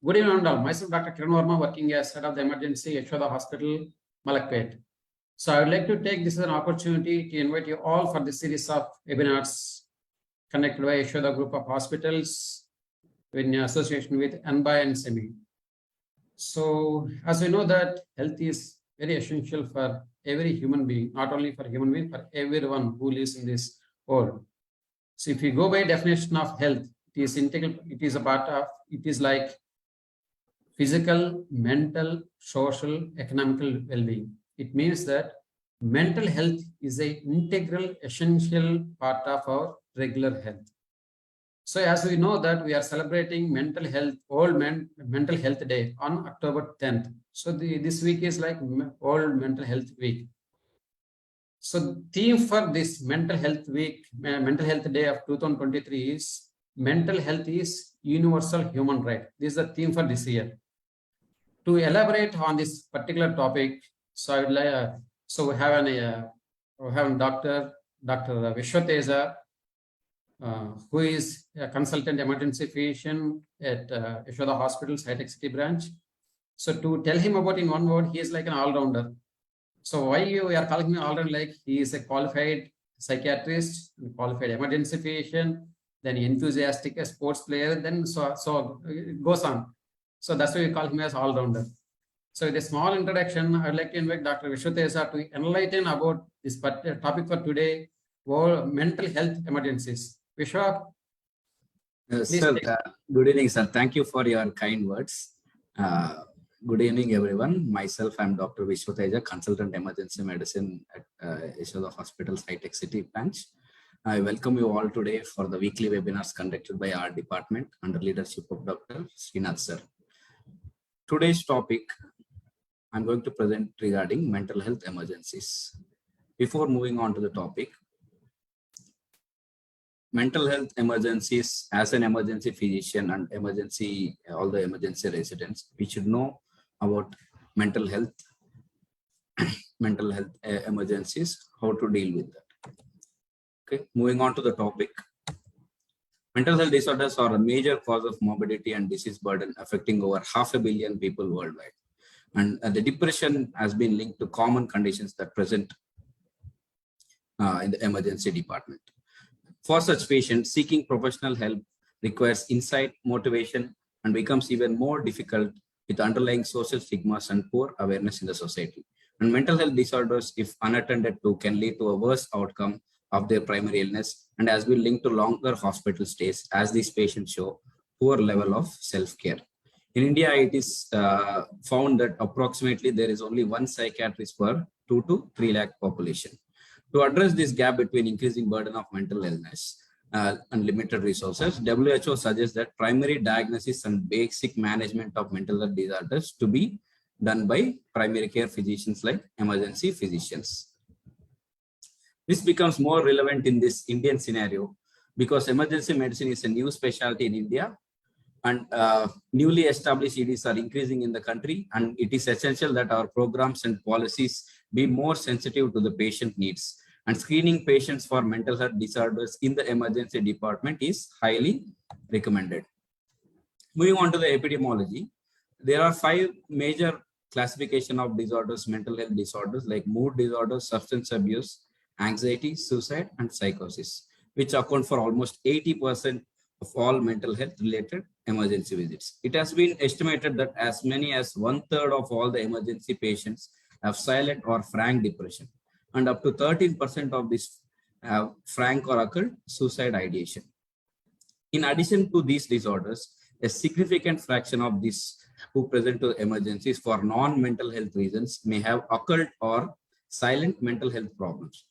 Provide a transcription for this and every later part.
Good evening, all. Myself, Dr. Kiran Varma, working as head of the emergency Yashoda Hospital, Malakpet. So I would like to take this as an opportunity to invite you all for this series of webinars conducted by Yashoda Group of Hospitals in association with MRCEM. So as we know that health is very essential for every human being, not only for human being, for everyone who lives in this world. So if you go by definition of health, it is integral, it is a part of, it is like physical, mental, social, economical well-being. It means that mental health is an integral, essential part of our regular health. So as we know that we are celebrating mental health, Mental Health Day on October 10th. So this week is like World Mental Health Week. So theme for this Mental Health Week, Mental Health Day of 2023 is mental health is universal human right. This is the theme for this year. To elaborate on this particular topic, so I would like, so we have a Dr. Viswa Theja, who is a consultant emergency physician at Yashoda Hospitals, Hitec City branch. So to tell him about in one word, he is like an all-rounder. So why we are calling him all-rounder? Like he is a qualified psychiatrist, qualified emergency physician, then enthusiastic sports player, then so it goes on. So that's why we call him as all-rounder. So with a small introduction, I would like to invite Dr. Viswa Theja to enlighten about this topic for today, World Mental Health Emergencies. Viswa? Sir, good evening, sir. Thank you for your kind words. Good evening, everyone. Myself, I'm Dr. Viswa Theja, Consultant Emergency Medicine at Yashoda Hospitals, Hitec City branch. I welcome you all today for the weekly webinars conducted by our department under leadership of Dr. Srinath, sir. Today's topic, I'm going to present regarding mental health emergencies. Before moving on to the topic, mental health emergencies, as an emergency physician and all the emergency residents, we should know about mental health emergencies, how to deal with that. Okay, moving on to the topic. Mental health disorders are a major cause of morbidity and disease burden, affecting over 500 million people worldwide. And the depression has been linked to common conditions that present in the emergency department. For such patients, seeking professional help requires insight, motivation, and becomes even more difficult with underlying social stigmas and poor awareness in the society. And mental health disorders, if unattended to, can lead to a worse outcome of their primary illness and has been linked to longer hospital stays, as these patients show poor level of self-care. In India, it is found that approximately there is only one psychiatrist per 2 to 3 lakh population. To address this gap between increasing burden of mental illness and limited resources, WHO suggests that primary diagnosis and basic management of mental health disorders to be done by primary care physicians like emergency physicians. This becomes more relevant in this Indian scenario because emergency medicine is a new specialty in India, and newly established EDs are increasing in the country, and it is essential that our programs and policies be more sensitive to the patient needs. And screening patients for mental health disorders in the emergency department is highly recommended. Moving on to the epidemiology, there are 5 major classification of disorders, mental health disorders, like mood disorders, substance abuse, anxiety, suicide, and psychosis, which account for almost 80% of all mental health related emergency visits. It has been estimated that as many as 1/3 of all the emergency patients have silent or frank depression, and up to 13% of this have frank or occult suicide ideation. In addition to these disorders, a significant fraction of these who present to emergencies for non-mental health reasons may have occult or silent mental health problems,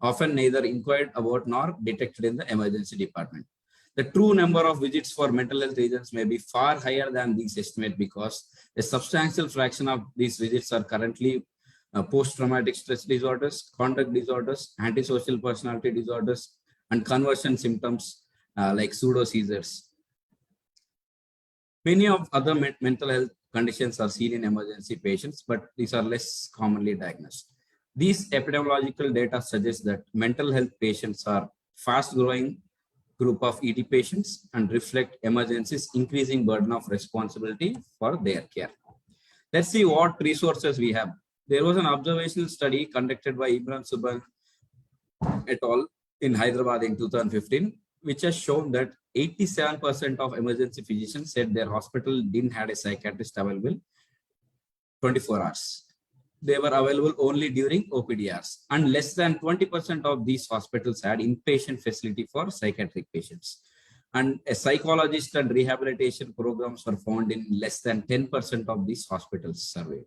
often neither inquired about nor detected in the emergency department. The true number of visits for mental health reasons may be far higher than these estimates because a substantial fraction of these visits are currently post-traumatic stress disorders, conduct disorders, antisocial personality disorders, and conversion symptoms like pseudo-seizures. Many of other mental health conditions are seen in emergency patients, but these are less commonly diagnosed. These epidemiological data suggest that mental health patients are fast growing group of ED patients and reflect emergencies increasing burden of responsibility for their care. Let's see what resources we have. There was an observational study conducted by Imran Subban et al. In Hyderabad in 2015, which has shown that 87% of emergency physicians said their hospital didn't have a psychiatrist available 24 hours. They were available only during OPD hours, and less than 20% of these hospitals had inpatient facility for psychiatric patients. And a psychologist and rehabilitation programs were found in less than 10% of these hospitals surveyed.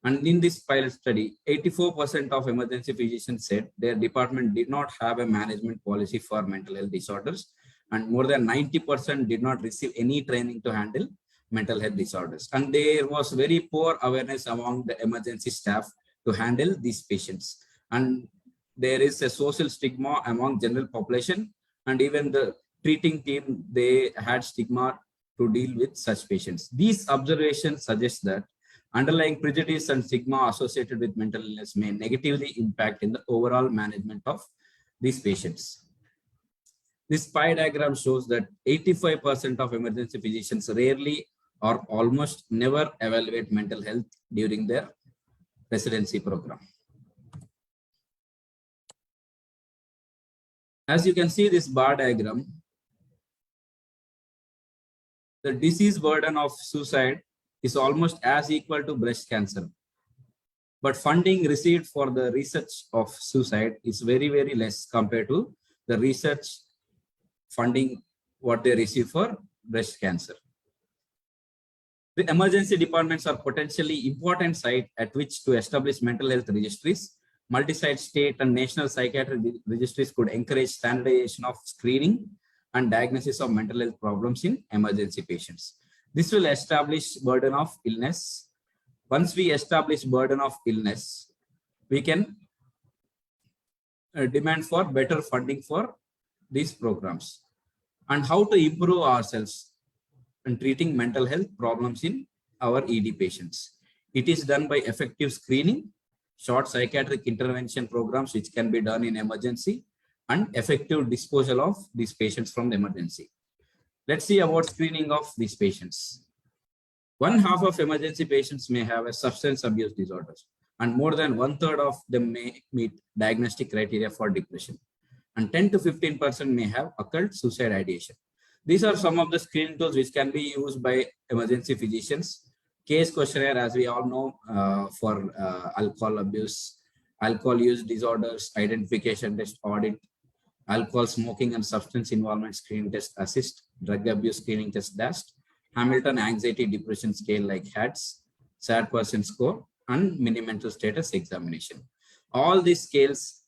And in this pilot study, 84% of emergency physicians said their department did not have a management policy for mental health disorders, and more than 90% did not receive any training to handle mental health disorders. And there was very poor awareness among the emergency staff to handle these patients. And there is a social stigma among general population, and even the treating team, they had stigma to deal with such patients. These observations suggest that underlying prejudice and stigma associated with mental illness may negatively impact in the overall management of these patients. This pie diagram shows that 85% of emergency physicians rarely or almost never evaluate mental health during their residency program. As you can see this bar diagram, the disease burden of suicide is almost as equal to breast cancer. But funding received for the research of suicide is very, very less compared to the research funding what they receive for breast cancer. The emergency departments are potentially important site at which to establish mental health registries. Multi-site state and national psychiatric registries could encourage standardization of screening and diagnosis of mental health problems in emergency patients. This will establish burden of illness. Once we establish burden of illness, we can demand for better funding for these programs. And how to improve ourselves in treating mental health problems in our ED patients. It is done by effective screening, short psychiatric intervention programs which can be done in emergency, and effective disposal of these patients from the emergency. Let's see about screening of these patients. One half of emergency patients may have a substance abuse disorders, and more than 1/3 of them may meet diagnostic criteria for depression, and 10 to 15% may have occult suicide ideation. These are some of the screening tools which can be used by emergency physicians. Case questionnaire, as we all know, for alcohol abuse, alcohol use disorders, identification test audit, alcohol smoking and substance involvement screening test assist, drug abuse screening test DAST, Hamilton anxiety depression scale like HADS, SAD person score, and mini mental status examination. All these scales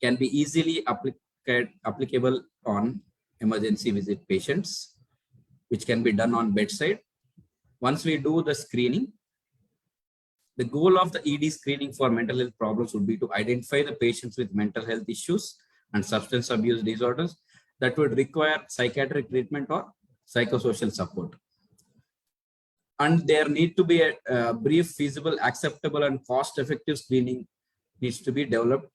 can be easily applicable on emergency visit patients, which can be done on bedside. Once we do the screening, the goal of the ED screening for mental health problems would be to identify the patients with mental health issues and substance abuse disorders that would require psychiatric treatment or psychosocial support. And there need to be a brief, feasible, acceptable, and cost-effective screening needs to be developed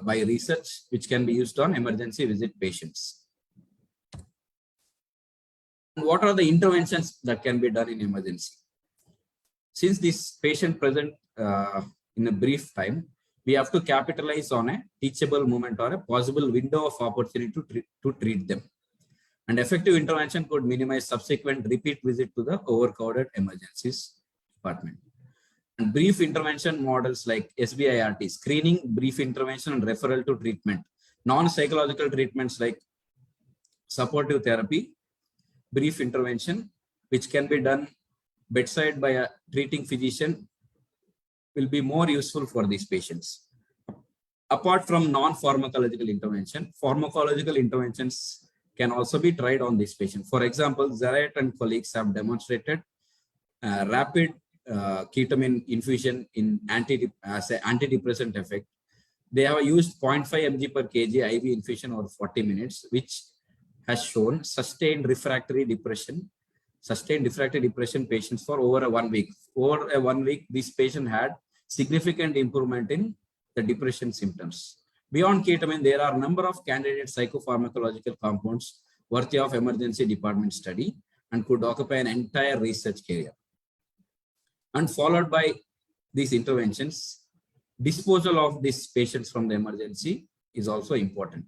by research, which can be used on emergency visit patients. And what are the interventions that can be done in emergency? Since this patient present in a brief time, we have to capitalize on a teachable moment or a possible window of opportunity to treat them. And effective intervention could minimize subsequent repeat visit to the overcrowded emergencies department. And brief intervention models like SBIRT, screening, brief intervention, and referral to treatment. Non-psychological treatments like supportive therapy, brief intervention, which can be done bedside by a treating physician, will be more useful for these patients. Apart from non-pharmacological intervention, pharmacological interventions can also be tried on this patient. For example, Zaret and colleagues have demonstrated rapid ketamine infusion in as an antidepressant effect. They have used 0.5 mg per kg IV infusion over 40 minutes, which has shown sustained refractory depression patients for over 1 week. Over 1 week, this patient had significant improvement in the depression symptoms. Beyond ketamine, there are a number of candidate psychopharmacological compounds worthy of emergency department study and could occupy an entire research career. And followed by these interventions, disposal of these patients from the emergency is also important.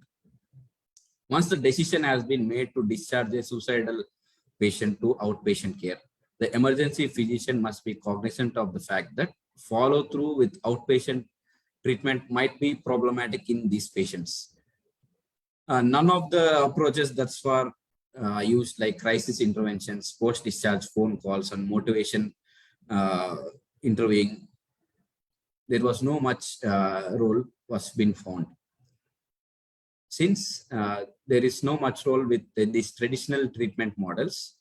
Once the decision has been made to discharge a suicidal patient to outpatient care, the emergency physician must be cognizant of the fact that follow through with outpatient treatment might be problematic in these patients. None of the approaches thus far used, like crisis interventions, post-discharge phone calls, and motivation interviewing, there was no much role was been found. Since there is no much role with these traditional treatment models,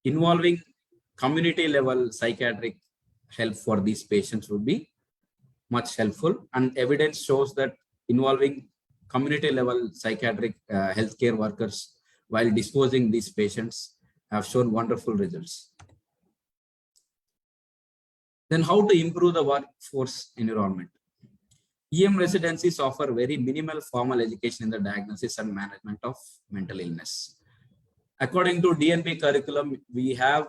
involving community level psychiatric help for these patients would be much helpful, and evidence shows that involving community level psychiatric healthcare workers while disposing these patients have shown wonderful results. Then how to improve the workforce environment? EM residencies offer very minimal formal education in the diagnosis and management of mental illness. According to DNB curriculum, we have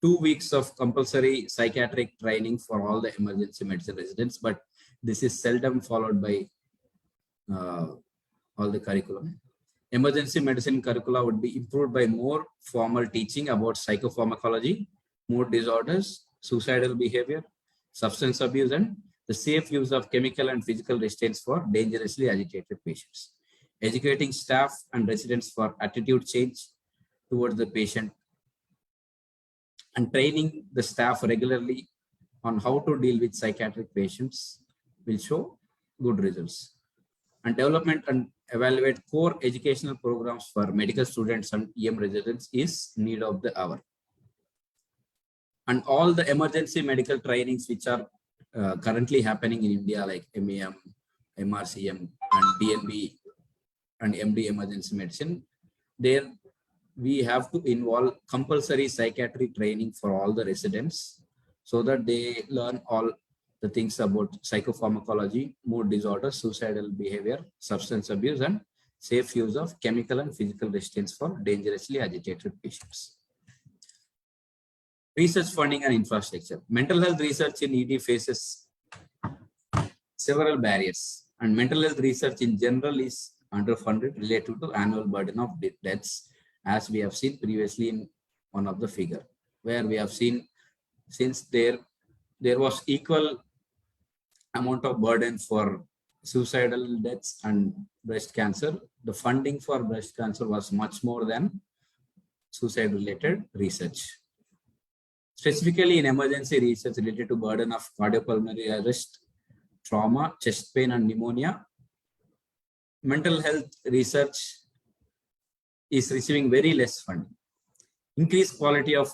2 weeks of compulsory psychiatric training for all the emergency medicine residents, but this is seldom followed by all the curriculum. Emergency medicine curricula would be improved by more formal teaching about psychopharmacology, mood disorders, suicidal behavior, substance abuse, and the safe use of chemical and physical restraints for dangerously agitated patients. Educating staff and residents for attitude change towards the patient, and training the staff regularly on how to deal with psychiatric patients will show good results. And development and evaluate core educational programs for medical students and EM residents is need of the hour. And all the emergency medical trainings which are currently happening in India, like MEM, MRCEM, and DNB and MD emergency medicine, there we have to involve compulsory psychiatry training for all the residents so that they learn all the things about psychopharmacology, mood disorders, suicidal behavior, substance abuse, and safe use of chemical and physical restraints for dangerously agitated patients. Research funding and infrastructure. Mental health research in ED faces several barriers, and mental health research in general is underfunded related to annual burden of deaths, as we have seen previously in one of the figure, where we have seen since there was equal amount of burden for suicidal deaths and breast cancer, the funding for breast cancer was much more than suicide related research. Specifically in emergency research related to burden of cardiopulmonary arrest, trauma, chest pain, and pneumonia, mental health research is receiving very less funding. Increased quality of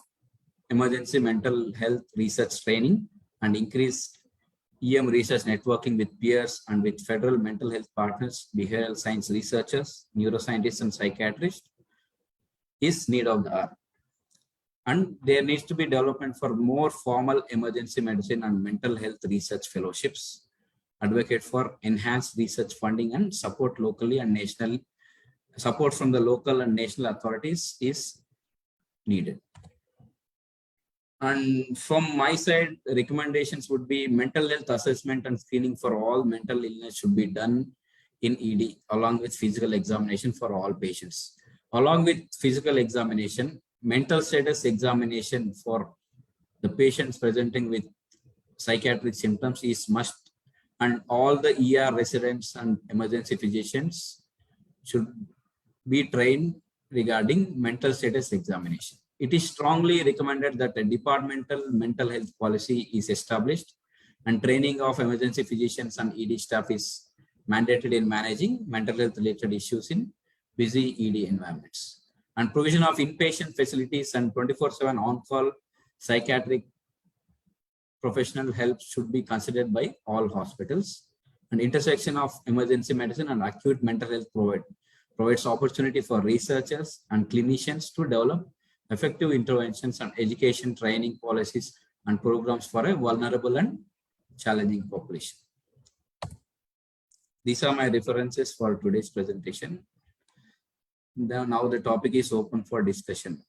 emergency mental health research training and increased EM research networking with peers and with federal mental health partners, behavioral science researchers, neuroscientists, and psychiatrists is need of the hour. And there needs to be development for more formal emergency medicine and mental health research fellowships, advocate for enhanced research funding, and support locally and nationally. Support from the local and national authorities is needed. And from my side, recommendations would be mental health assessment and screening for all mental illness should be done in ED, along with physical examination for all patients. Along with physical examination, mental status examination for the patients presenting with psychiatric symptoms is must, and all the ER residents and emergency physicians should be trained regarding mental status examination. It is strongly recommended that a departmental mental health policy is established, and training of emergency physicians and ED staff is mandated in managing mental health related issues in busy ED environments. And provision of inpatient facilities and 24/7 on-call psychiatric professional help should be considered by all hospitals. And intersection of emergency medicine and acute mental health provides opportunity for researchers and clinicians to develop effective interventions and education training policies and programs for a vulnerable and challenging population. These are my references for today's presentation. Now the topic is open for discussion.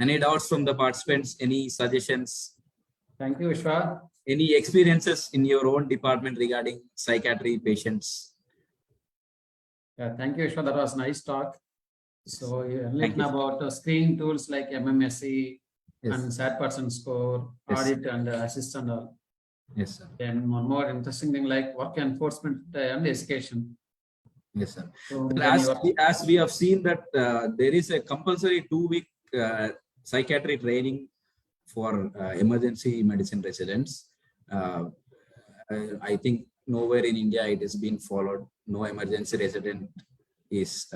Any doubts from the participants? Any suggestions? Thank you, Vishwa. Any experiences in your own department regarding psychiatry patients? Yeah, thank you, Vishwa. That was nice talk. So you Thank learned you. about screening tools like MMSE Yes. and sad person score, Yes. audit and assist and all. Yes, sir. And one more interesting thing like work enforcement and education. Yes, sir. So As we have seen that there is a compulsory 2-week psychiatry training for emergency medicine residents. I think nowhere in India it has been followed. No emergency resident is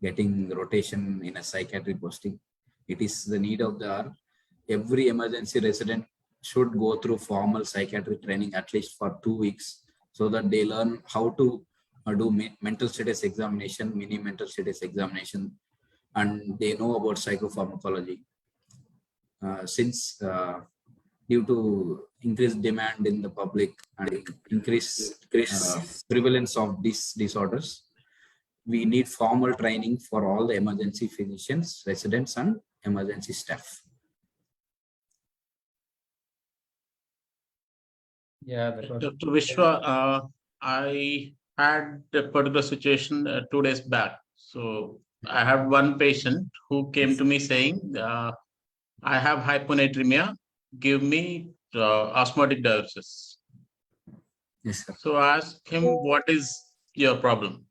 getting rotation in a psychiatry posting. It is the need of the hour. Every emergency resident should go through formal psychiatric training at least for 2 weeks so that they learn how to do mental status examination, mini mental status examination, and they know about psychopharmacology. Since due to increased demand in the public and increased prevalence of these disorders, we need formal training for all the emergency physicians, residents, and emergency staff. yeah, that was Dr. Vishwa, I had a particular situation 2 days back. So I have one patient who came to me saying, I have hyponatremia, give me osmotic diuresis. Yes, sir. So I asked him, what is your problem?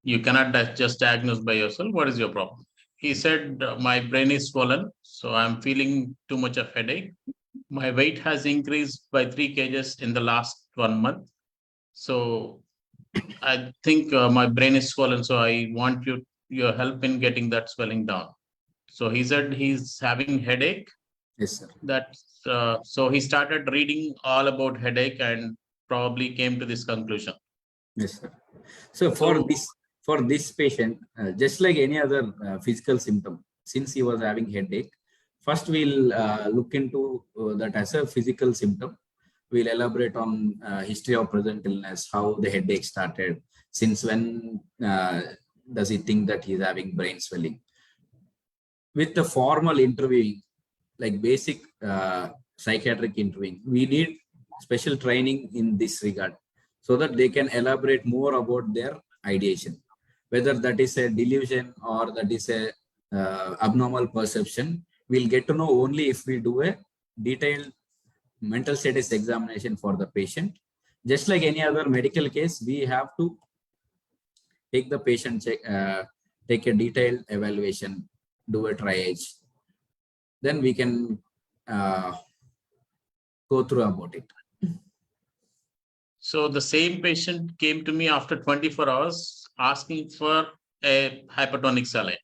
You cannot just diagnose by yourself. What is your problem? He said, my brain is swollen, so I'm feeling too much of headache. My weight has increased by 3 kgs in the last 1 month. So I think my brain is swollen. So I want your help in getting that swelling down. So he said he's having headache. Yes, sir. So he started reading all about headache and probably came to this conclusion. Yes, sir. So for this patient, just like any other physical symptom, since he was having headache, first we'll look into that as a physical symptom. We'll elaborate on history of present illness, how the headache started, since when does he think that he's having brain swelling. With the formal interviewing, like basic psychiatric interviewing, we need special training in this regard so that they can elaborate more about their ideation, whether that is a delusion or that is a abnormal perception. We'll get to know only if we do a detailed mental status examination for the patient. Just like any other medical case, we have to take the patient, take a detailed evaluation, do a triage. Then we can go through about it. So the same patient came to me after 24 hours asking for a hypertonic saline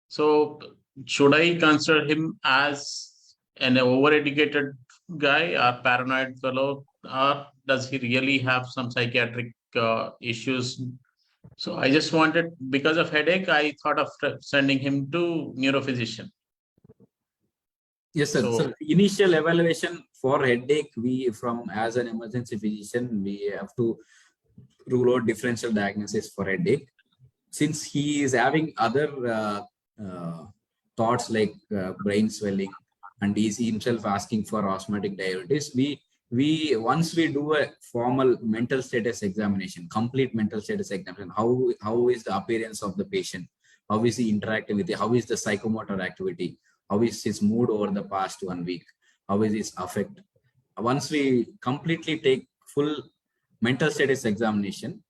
so should I consider him as an over-educated guy or paranoid fellow, or does he really have some psychiatric issues? So I just wanted, because of headache, I thought of sending him to neurophysician. Yes, sir. So initial evaluation for headache, as an emergency physician, we have to rule out differential diagnosis for headache. Since he is having other thoughts like brain swelling, and he's himself asking for osmotic diuresis, we once we do a formal mental status examination, complete mental status examination, how is the appearance of the patient, how is he interacting with it, how is the psychomotor activity, how is his mood over the past 1 week, how is his affect. Once we completely take full mental status examination,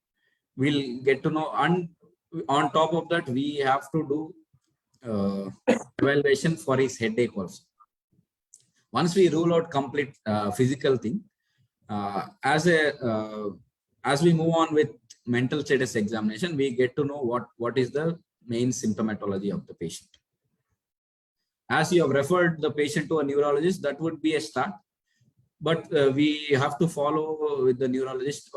we'll get to know, and on top of that we have to do evaluation for his headache also. Once we rule out complete physical thing, as we move on with mental status examination, we get to know what is the main symptomatology of the patient. As you have referred the patient to a neurologist, that would be a start, but we have to follow with the neurologist.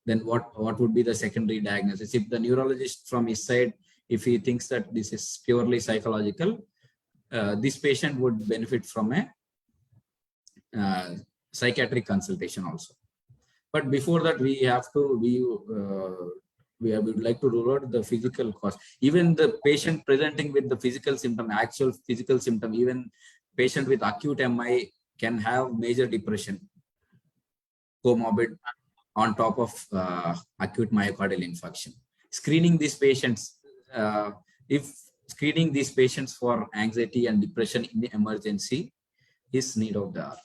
Then what would be the secondary diagnosis? If the neurologist from his side, if he thinks that this is purely psychological, this patient would benefit from a psychiatric consultation also. But before that, we have to we would like to rule out the physical cause. Even the patient presenting with the physical symptom, actual physical symptom, even patient with acute MI can have major depression, comorbid on top of acute myocardial infarction. Screening these patients, if screening these patients for anxiety and depression in the emergency is need of the hour.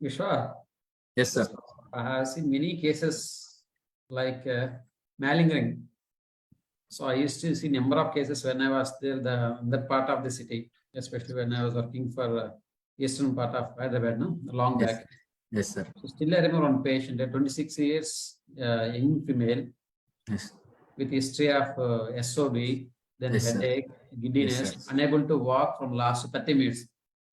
Vishwa, Yes, sir. I have seen many cases like malingering. So I used to see number of cases when I was there, that part of the city, especially when I was working for eastern part of Hyderabad, no? Long Yes. back. Yes, sir. So still I remember one patient, a 26 years, young female, Yes. with history of SOB, then Yes, sir. headache, giddiness, Yes, sir. unable to walk from last 30 minutes.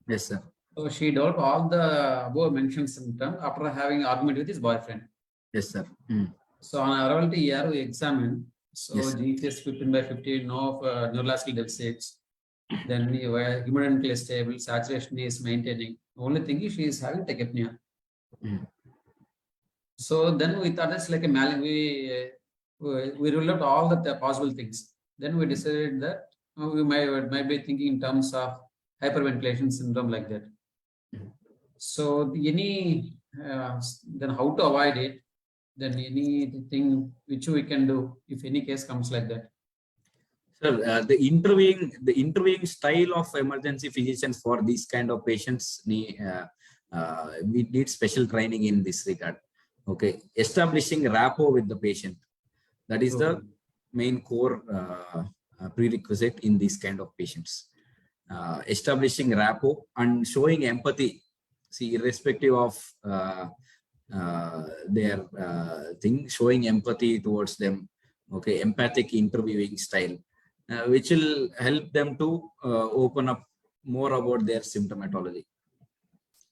Yes, sir. So she developed all the above mentioned symptoms after having argument with his boyfriend. Yes, sir. So on arrival to ER, we examined. So Yes, sir. GCS 15/50, no neurological deficits. Then hemodynamically stable, saturation is maintaining. Only thing is she is having tachypnea. So then we thought it's like a we ruled out all the possible things. Then we decided that we might be thinking in terms of hyperventilation syndrome like that. So then how to avoid it? Then anything which we can do if any case comes like that. Sir, the interviewing style of emergency physicians for these kind of patients, we need special training in this regard. Okay, establishing rapport with the patient, that is the main core prerequisite in these kind of patients. Establishing rapport and showing empathy. See, irrespective of their thing, showing empathy towards them. Okay, empathic interviewing style, which will help them to open up more about their symptomatology.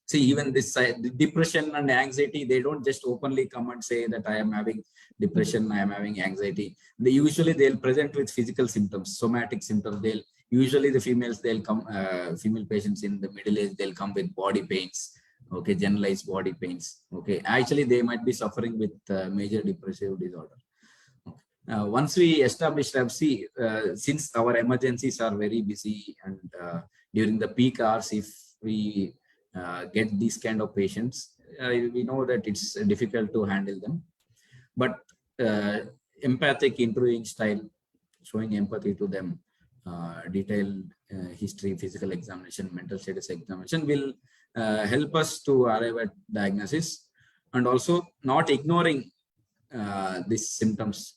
See, even this depression and anxiety, they don't just openly come and say that I am having depression, I am having anxiety. They'll present with physical symptoms, somatic symptoms. Usually the females, they'll come, female patients in the middle age, they'll come with body pains. Okay, generalized body pains. Okay, actually they might be suffering with major depressive disorder. Once we establish since our emergencies are very busy and during the peak hours, if we get these kind of patients, we know that it's difficult to handle them. But empathic interviewing style, showing empathy to them, detailed history, physical examination, mental status examination will help us to arrive at diagnosis, and also not ignoring these symptoms.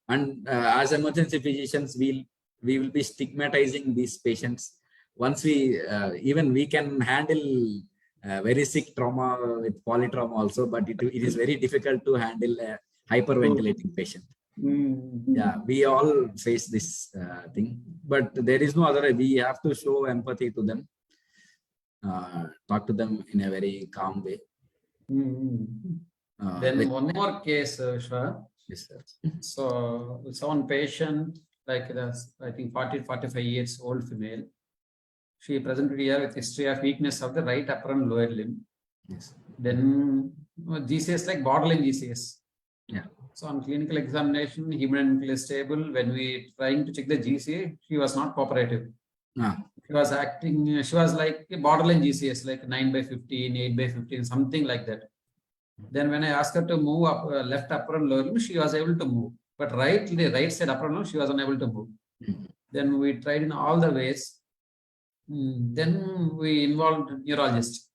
And as emergency physicians, we will be stigmatizing these patients. Once we can handle very sick trauma with polytrauma also, but it is very difficult to handle a hyperventilating patient. Yeah, we all face this thing, but there is no other way. We have to show empathy to them, talk to them in a very calm way. Then one more case, Shwa. Yes, sir. So one patient, like I think 40-45 years old female. She presented here with history of weakness of the right upper and lower limb. Yes. Then GCS like borderline GCS. Yeah. So on clinical examination, hemodynamically stable. When we trying to check the GCA, she was not cooperative. She was acting. She was like a borderline GCS, like 9/15, 8/15, something like that. Then when I asked her to move up left upper and lower limb, she was able to move. But the right side upper and lower, she was unable to move. Then we tried in all the ways. Then we involved neurologist.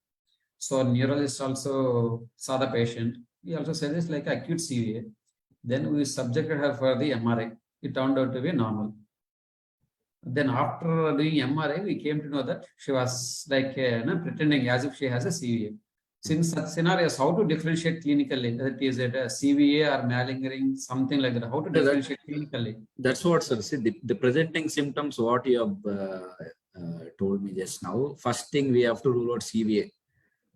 So neurologist also saw the patient. He also said it's like acute CVA. Then we subjected her for the MRI. It turned out to be normal. Then after doing MRI, we came to know that she was like pretending as if she has a CVA. Since such scenarios, how to differentiate clinically? That is it a CVA or malingering, something like that. How to differentiate clinically? That's what, sir. See, the presenting symptoms, what you have told me just now. First thing, we have to rule out CVA,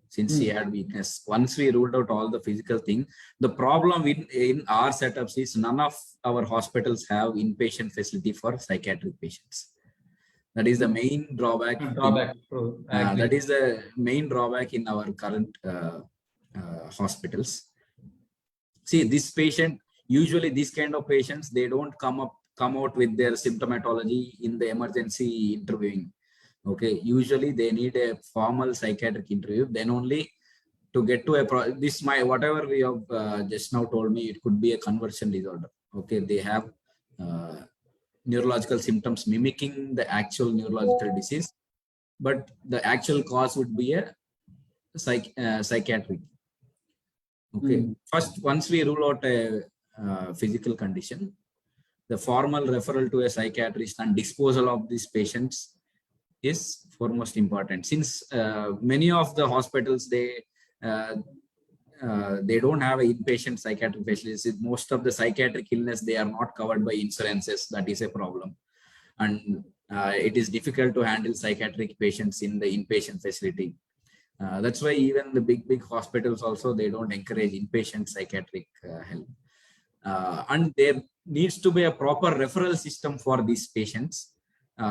since he had weakness. Once we ruled out all the physical thing, the problem in our setups is none of our hospitals have inpatient facility for psychiatric patients. That is the main drawback. Drawback. True. I agree. That is the main drawback in our current hospitals. See, this patient, usually these kind of patients, they don't come out with their symptomatology in the emergency interviewing. Okay, usually they need a formal psychiatric interview. Then only to get to whatever we have just now told me, it could be a conversion disorder. Okay, they have neurological symptoms mimicking the actual neurological disease, but the actual cause would be a psychiatric. Okay, first, once we rule out a physical condition, the formal referral to a psychiatrist and disposal of these patients is foremost important. Since many of the hospitals, they don't have an inpatient psychiatric facility. Most of the psychiatric illness, they are not covered by insurances. That is a problem. And it is difficult to handle psychiatric patients in the inpatient facility. That's why even the big hospitals also, they don't encourage inpatient psychiatric help. And there needs to be a proper referral system for these patients.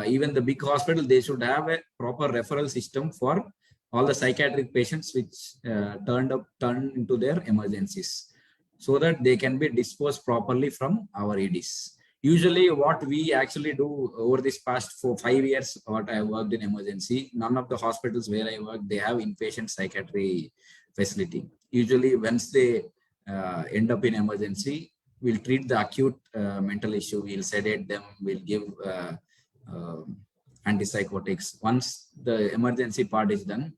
Even the big hospital, they should have a proper referral system for all the psychiatric patients which turn into their emergencies, so that they can be disposed properly from our EDs. Usually what we actually do over this past 4-5 years, what I worked in emergency, none of the hospitals where I work, they have inpatient psychiatry facility. Usually once they end up in emergency, we'll treat the acute mental issue, we'll sedate them, we'll give antipsychotics. Once the emergency part is done,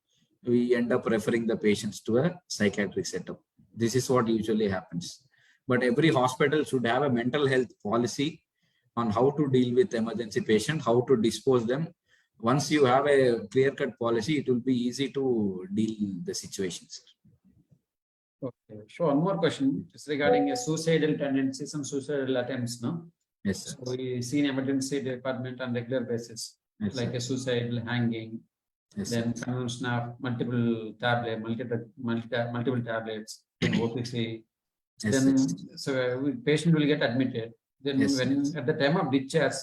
we end up referring the patients to a psychiatric setup. This is what usually happens. But every hospital should have a mental health policy on how to deal with emergency patient, how to dispose them. Once you have a clear-cut policy, it will be easy to deal the situations. Okay. So one more question is regarding a suicidal tendencies and suicidal attempts, no? Yes, sir. So we see in emergency department on regular basis, Yes, like sir. a suicidal hanging, Yes, then sir. consumption of multiple tablets, then OPC. Yes, Then yes. so patient will get admitted. Then Yes, when at the time of discharge,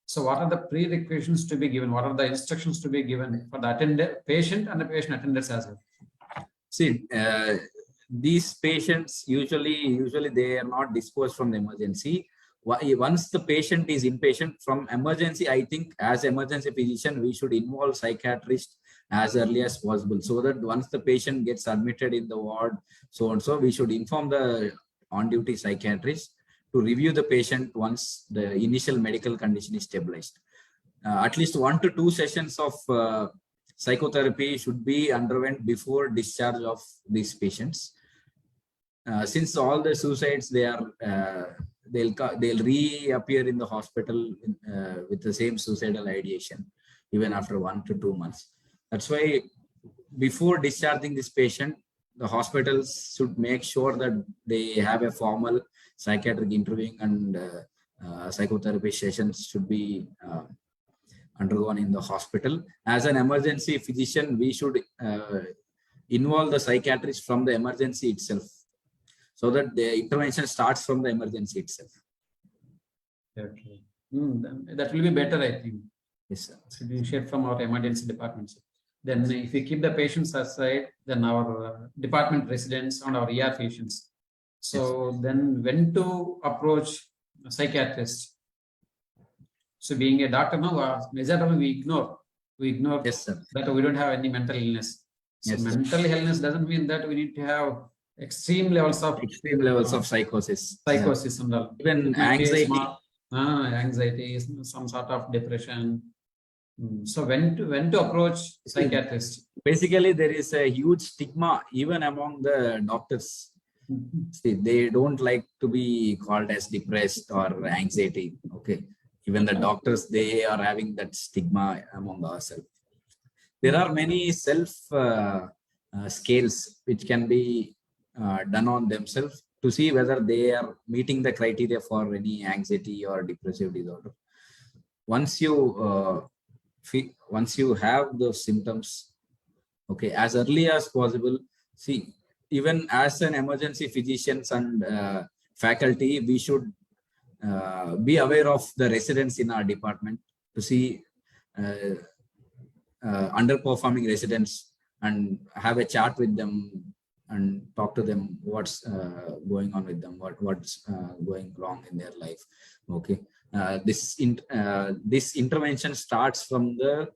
so what are the prerequisites to be given? What are the instructions to be given for the patient and the patient attendants as well? See, these patients usually they are not disposed from the emergency. Once the patient is inpatient from emergency, I think as emergency physician, we should involve psychiatrist as early as possible, so that once the patient gets admitted in the ward, so and so, we should inform the on-duty psychiatrist to review the patient once the initial medical condition is stabilized. At least 1 to 2 sessions of psychotherapy should be underwent before discharge of these patients. Since all the suicides, they'll reappear in the hospital with the same suicidal ideation even after 1 to 2 months. That's why before discharging this patient, the hospitals should make sure that they have a formal psychiatric interviewing, and psychotherapy sessions should be undergone in the hospital. As an emergency physician, we should involve the psychiatrist from the emergency itself, so that the intervention starts from the emergency itself. Okay. That will be better, I think. Yes, sir. Should be shared from our emergency departments. Then if we keep the patients aside, then our department residents and our ER patients. So yes. Then when to approach a psychiatrist? So being a doctor now, majorly we ignore. Yes, sir. That we don't have any mental illness. So yes, mental sir. illness doesn't mean that we need to have extreme levels of psychosis. Psychosis and all. Even anxiety. Anxiety, some sort of depression. So when to approach psychiatrist? Basically, there is a huge stigma even among the doctors. See, they don't like to be called as depressed or anxiety. Okay, even the doctors, they are having that stigma among ourselves. There are many self scales which can be done on themselves to see whether they are meeting the criteria for any anxiety or depressive disorder. Once you have those symptoms, okay, as early as possible. See, even as an emergency physicians and faculty, we should be aware of the residents in our department to see underperforming residents and have a chat with them and talk to them what's going on with them, what's going wrong in their life. Okay, this intervention starts from the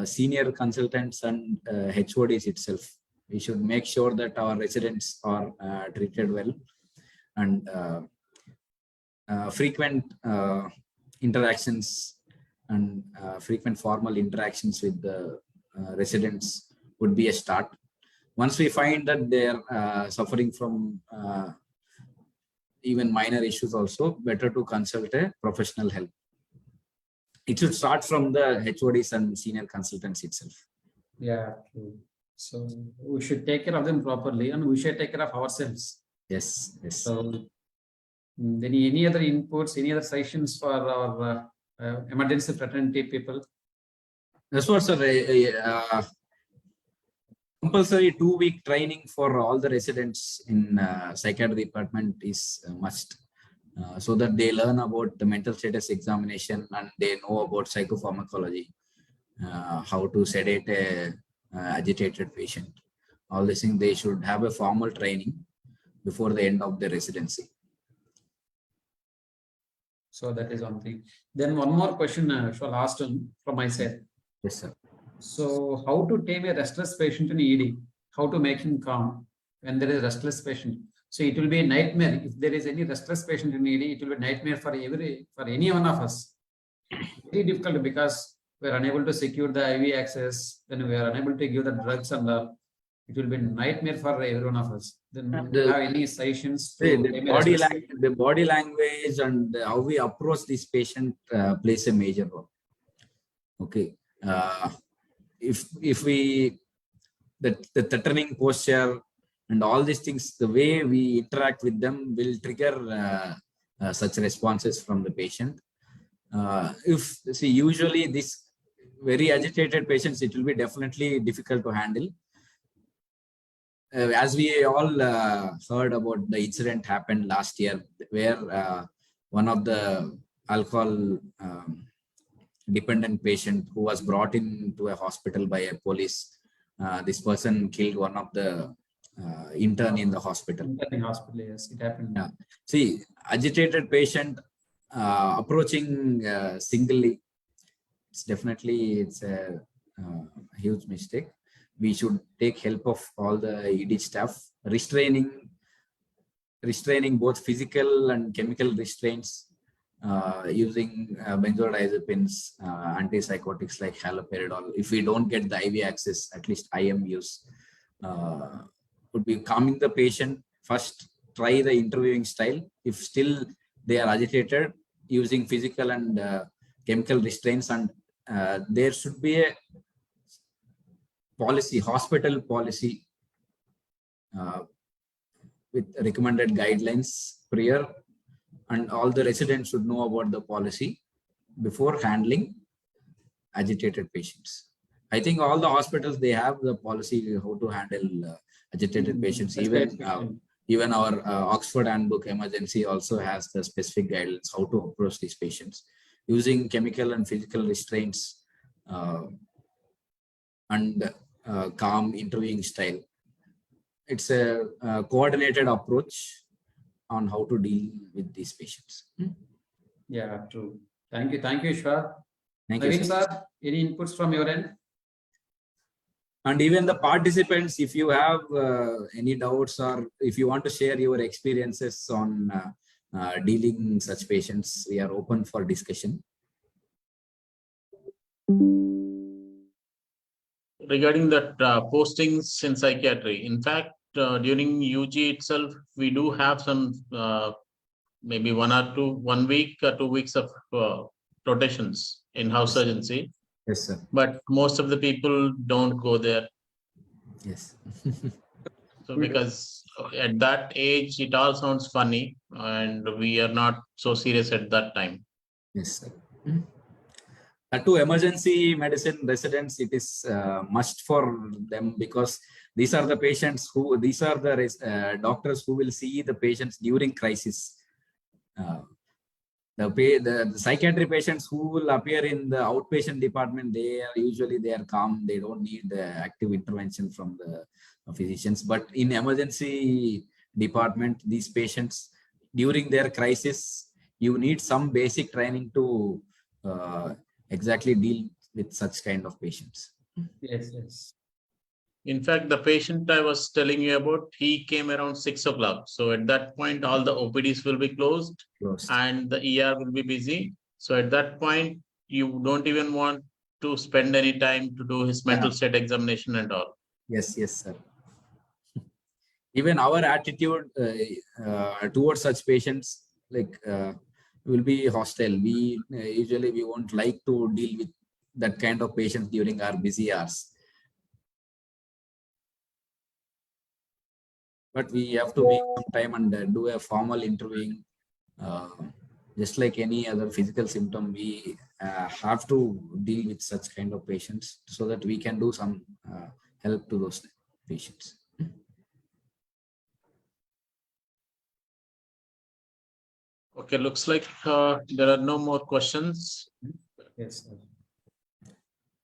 senior consultants and HODs itself. We should make sure that our residents are treated well, and frequent interactions and frequent formal interactions with the residents would be a start. Once we find that they are suffering from even minor issues also, better to consult a professional help. It should start from the HODs and senior consultants itself. Yeah, true. So we should take care of them properly, and we should take care of ourselves. Yes, yes. So any other inputs, any other sessions for our emergency fraternity people? That's what, sir. Compulsory 2-week training for all the residents in psychiatry department is a must, so that they learn about the mental status examination and they know about psychopharmacology, how to sedate a agitated patient. All these things, they should have a formal training before the end of the residency. So that is one thing. Then one more question I shall ask from my side. Yes, sir. So how to tame a restless patient in ED? How to make him calm when there is a restless patient? So it will be a nightmare. If there is any restless patient in ED, it will be a nightmare for any one of us. Very difficult because we are unable to secure the IV access, then we are unable to give the drugs and all. It will be a nightmare for every one of us. Then do you have any suggestions? The body language and how we approach this patient plays a major role. Okay. If we the threatening posture and all these things, the way we interact with them will trigger such responses from the patient. Usually this very agitated patients, it will be definitely difficult to handle. As we all heard about the incident happened last year, where one of the alcohol dependent patient who was brought into a hospital by a police, this person killed one of the intern in the hospital. In hospital, yes, it happened. Yeah. See, agitated patient approaching singly, it's a huge mistake. We should take help of all the ED staff, restraining both physical and chemical restraints, using benzodiazepines, antipsychotics like haloperidol. If we don't get the IV access, at least IM use would be calming the patient. First, try the interviewing style. If still they are agitated, using physical and chemical restraints, and there should be a policy, hospital policy with recommended guidelines prior, and all the residents should know about the policy before handling agitated patients. I think all the hospitals, they have the policy how to handle agitated patients. Even our Oxford Handbook Emergency also has the specific guidelines how to approach these patients using chemical and physical restraints and calm interviewing style. It's a coordinated approach on how to deal with these patients. Yeah, true. Thank you, Ishwar. Thank you, Naveen sir, any inputs from your end? And even the participants, if you have any doubts or if you want to share your experiences on dealing such patients, we are open for discussion. Regarding that postings in psychiatry, in fact, during UG itself, we do have some maybe 1 week or 2 weeks of rotations in house urgency. Yes, sir. But most of the people don't go there. Yes. So because at that age, it all sounds funny and we are not so serious at that time. Yes, sir. To emergency medicine residents, it is must for them, because these are the patients these are the doctors who will see the patients during crisis. The psychiatry patients who will appear in the outpatient department, they are calm. They don't need the active intervention from the physicians. But in emergency department, these patients during their crisis, you need some basic training to exactly deal with such kind of patients. Yes, yes. In fact, the patient I was telling you about, he came around 6 o'clock. So at that point, all the OPDs will be closed and the ER will be busy. So at that point, you don't even want to spend any time to do his mental state examination and all. Yes, sir. Even our attitude towards such patients will be hostile. We usually we won't like to deal with that kind of patients during our busy hours. But we have to make some time and do a formal interviewing. Just like any other physical symptom, we have to deal with such kind of patients so that we can do some help to those patients. Okay, looks like there are no more questions. Yes,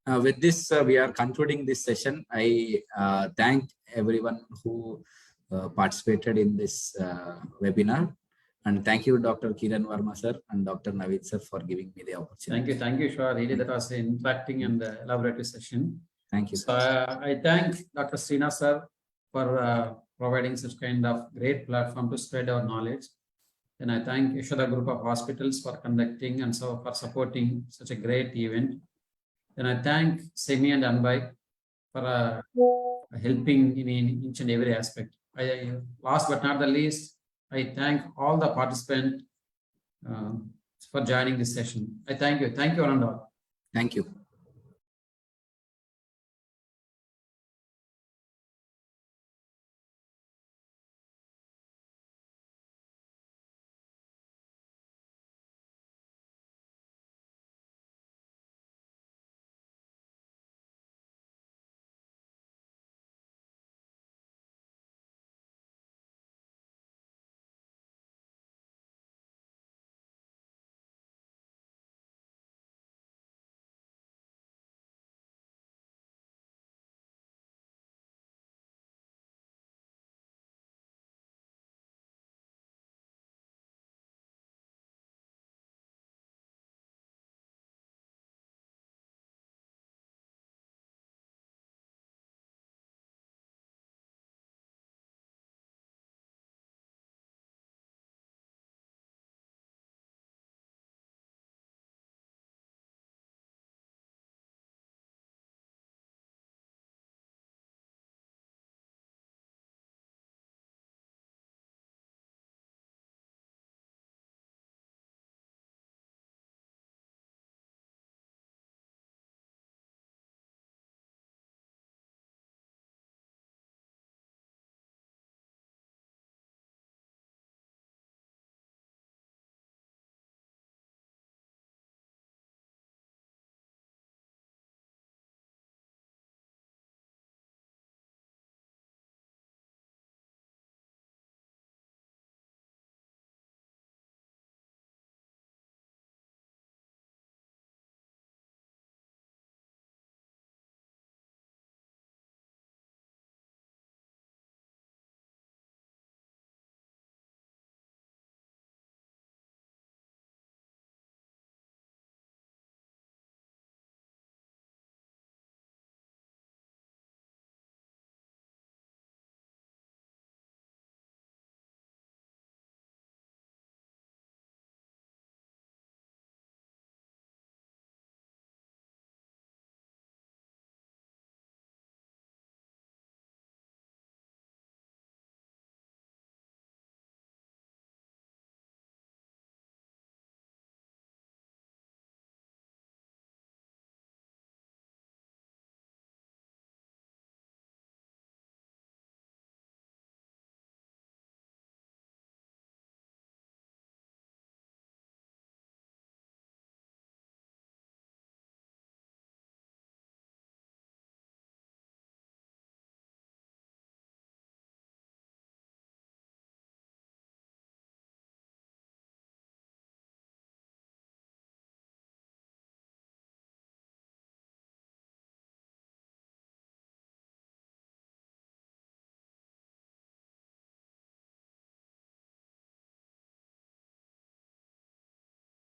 sir. With this, we are concluding this session. I thank everyone who participated in this webinar. And thank you, Dr. Kiran Varma, sir, and Dr. Naveen, sir, for giving me the opportunity. Thank you, Shah. Really, that was an interacting and elaborative session. Thank you. So I thank Dr. Srinath, sir, for providing such kind of great platform to spread our knowledge. And I thank Yashoda Group of Hospitals for conducting and so for supporting such a great event. And I thank Semi and Anbai for helping in each and every aspect. Last but not the least, I thank all the participants for joining this session. I thank you. Thank you, all and all. Thank you.